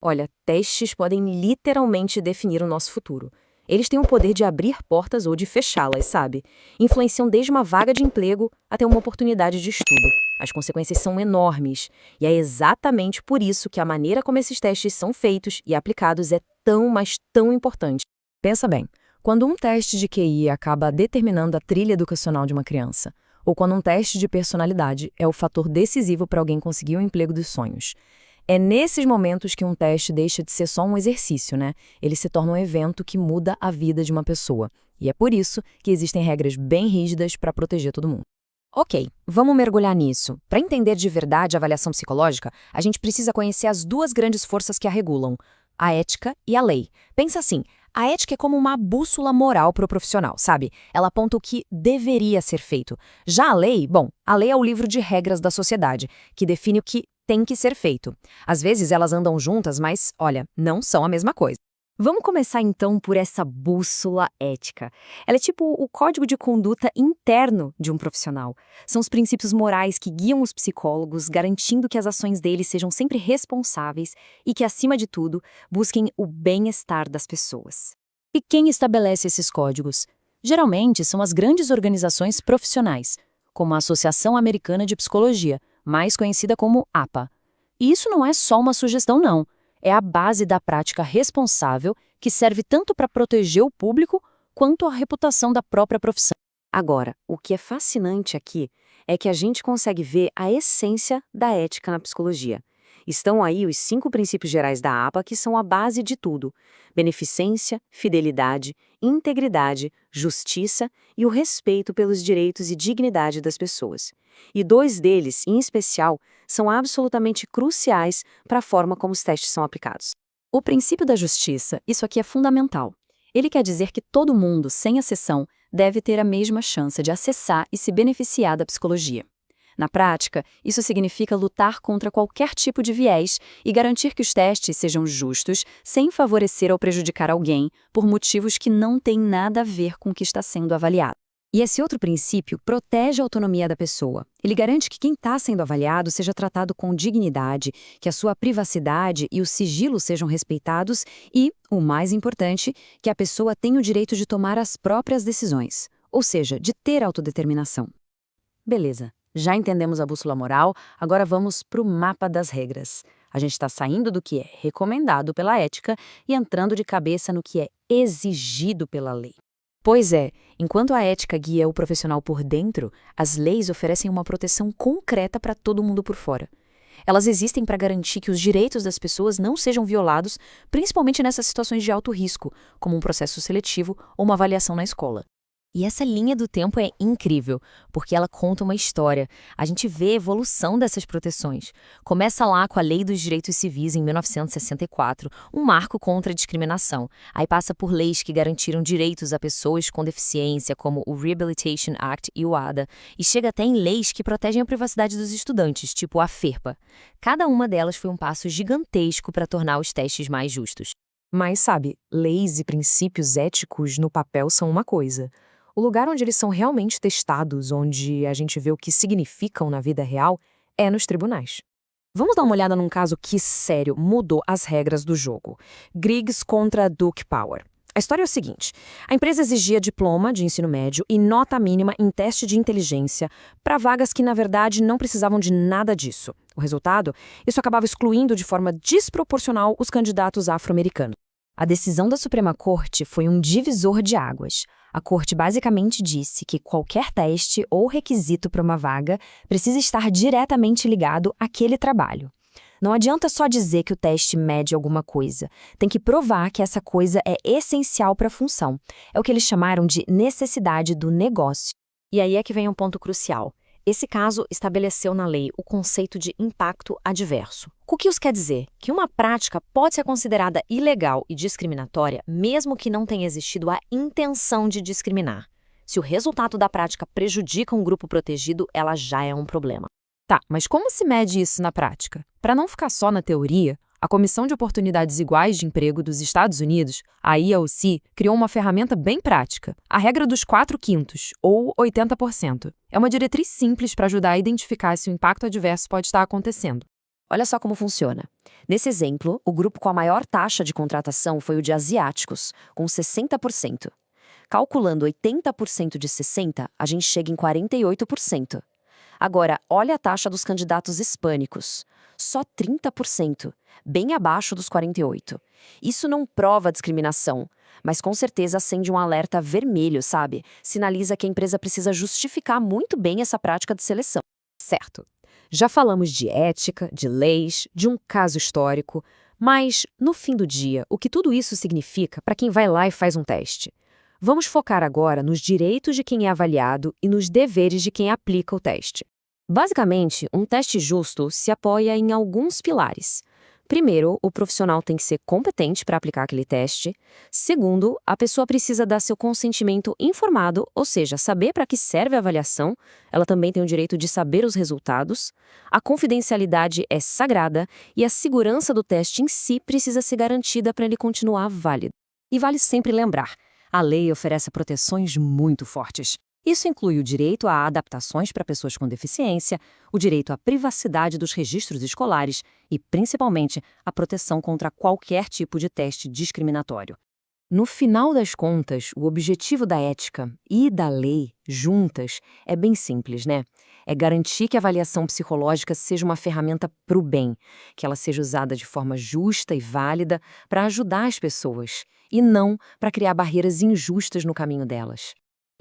Olha, testes podem literalmente definir o nosso futuro. Eles têm o poder de abrir portas ou de fechá-las, sabe? Influenciam desde uma vaga de emprego até uma oportunidade de estudo. As consequências são enormes. E é exatamente por isso que a maneira como esses testes são feitos e aplicados é tão, mas tão importante. Pensa bem, quando um teste de QI acaba determinando a trilha educacional de uma criança, ou quando um teste de personalidade é o fator decisivo para alguém conseguir o emprego dos sonhos. É nesses momentos que um teste deixa de ser só um exercício, né? Ele se torna um evento que muda a vida de uma pessoa. E é por isso que existem regras bem rígidas para proteger todo mundo. Ok, vamos mergulhar nisso. Para entender de verdade a avaliação psicológica, a gente precisa conhecer as duas grandes forças que a regulam, a ética e a lei. Pensa assim, a ética é como uma bússola moral para o profissional, sabe? Ela aponta o que deveria ser feito. Já a lei, bom, a lei é o livro de regras da sociedade, que define o que tem que ser feito. Às vezes elas andam juntas, mas, olha, não são a mesma coisa. Vamos começar então por essa bússola ética. Ela é tipo o código de conduta interno de um profissional. São os princípios morais que guiam os psicólogos, garantindo que as ações deles sejam sempre responsáveis e que, acima de tudo, busquem o bem-estar das pessoas. E quem estabelece esses códigos? Geralmente são as grandes organizações profissionais, como a Associação Americana de Psicologia, mais conhecida como APA. E isso não é só uma sugestão, não. É a base da prática responsável que serve tanto para proteger o público quanto a reputação da própria profissão. Agora, o que é fascinante aqui é que a gente consegue ver a essência da ética na psicologia. Estão aí os 5 princípios gerais da APA que são a base de tudo: beneficência, fidelidade, integridade, justiça e o respeito pelos direitos e dignidade das pessoas. E 2 deles, em especial, são absolutamente cruciais para a forma como os testes são aplicados. O princípio da justiça, isso aqui é fundamental. Ele quer dizer que todo mundo, sem exceção, deve ter a mesma chance de acessar e se beneficiar da psicologia. Na prática, isso significa lutar contra qualquer tipo de viés e garantir que os testes sejam justos, sem favorecer ou prejudicar alguém por motivos que não têm nada a ver com o que está sendo avaliado. E esse outro princípio protege a autonomia da pessoa. Ele garante que quem está sendo avaliado seja tratado com dignidade, que a sua privacidade e o sigilo sejam respeitados e, o mais importante, que a pessoa tenha o direito de tomar as próprias decisões, ou seja, de ter autodeterminação. Beleza, já entendemos a bússola moral, agora vamos para o mapa das regras. A gente está saindo do que é recomendado pela ética e entrando de cabeça no que é exigido pela lei. Pois é, enquanto a ética guia o profissional por dentro, as leis oferecem uma proteção concreta para todo mundo por fora. Elas existem para garantir que os direitos das pessoas não sejam violados, principalmente nessas situações de alto risco, como um processo seletivo ou uma avaliação na escola. E essa linha do tempo é incrível, porque ela conta uma história. A gente vê a evolução dessas proteções. Começa lá com a Lei dos Direitos Civis, em 1964, um marco contra a discriminação. Aí passa por leis que garantiram direitos a pessoas com deficiência, como o Rehabilitation Act e o ADA, e chega até em leis que protegem a privacidade dos estudantes, tipo a FERPA. Cada uma delas foi um passo gigantesco para tornar os testes mais justos. Mas, sabe, leis e princípios éticos no papel são uma coisa. O lugar onde eles são realmente testados, onde a gente vê o que significam na vida real, é nos tribunais. Vamos dar uma olhada num caso que, sério, mudou as regras do jogo. Griggs contra Duke Power. A história é o seguinte: a empresa exigia diploma de ensino médio e nota mínima em teste de inteligência para vagas que, na verdade, não precisavam de nada disso. O resultado? Isso acabava excluindo de forma desproporcional os candidatos afro-americanos. A decisão da Suprema Corte foi um divisor de águas. A Corte basicamente disse que qualquer teste ou requisito para uma vaga precisa estar diretamente ligado àquele trabalho. Não adianta só dizer que o teste mede alguma coisa. Tem que provar que essa coisa é essencial para a função. É o que eles chamaram de necessidade do negócio. E aí é que vem um ponto crucial. Esse caso estabeleceu na lei o conceito de impacto adverso. O que isso quer dizer? Que uma prática pode ser considerada ilegal e discriminatória mesmo que não tenha existido a intenção de discriminar. Se o resultado da prática prejudica um grupo protegido, ela já é um problema. Tá, mas como se mede isso na prática? Para não ficar só na teoria, a Comissão de Oportunidades Iguais de Emprego dos Estados Unidos, a EEOC, criou uma ferramenta bem prática, a regra dos 4/5, ou 80%. É uma diretriz simples para ajudar a identificar se o impacto adverso pode estar acontecendo. Olha só como funciona. Nesse exemplo, o grupo com a maior taxa de contratação foi o de asiáticos, com 60%. Calculando 80% de 60, a gente chega em 48%. Agora, olha a taxa dos candidatos hispânicos. Só 30%, bem abaixo dos 48%. Isso não prova discriminação, mas com certeza acende um alerta vermelho, sabe? Sinaliza que a empresa precisa justificar muito bem essa prática de seleção. Certo. Já falamos de ética, de leis, de um caso histórico, mas, no fim do dia, o que tudo isso significa para quem vai lá e faz um teste? Vamos focar agora nos direitos de quem é avaliado e nos deveres de quem aplica o teste. Basicamente, um teste justo se apoia em alguns pilares. Primeiro, o profissional tem que ser competente para aplicar aquele teste. Segundo, a pessoa precisa dar seu consentimento informado, ou seja, saber para que serve a avaliação. Ela também tem o direito de saber os resultados. A confidencialidade é sagrada e a segurança do teste em si precisa ser garantida para ele continuar válido. E vale sempre lembrar, a lei oferece proteções muito fortes. Isso inclui o direito a adaptações para pessoas com deficiência, o direito à privacidade dos registros escolares e, principalmente, a proteção contra qualquer tipo de teste discriminatório. No final das contas, o objetivo da ética e da lei, juntas, é bem simples, né? É garantir que a avaliação psicológica seja uma ferramenta para o bem, que ela seja usada de forma justa e válida para ajudar as pessoas, e não para criar barreiras injustas no caminho delas.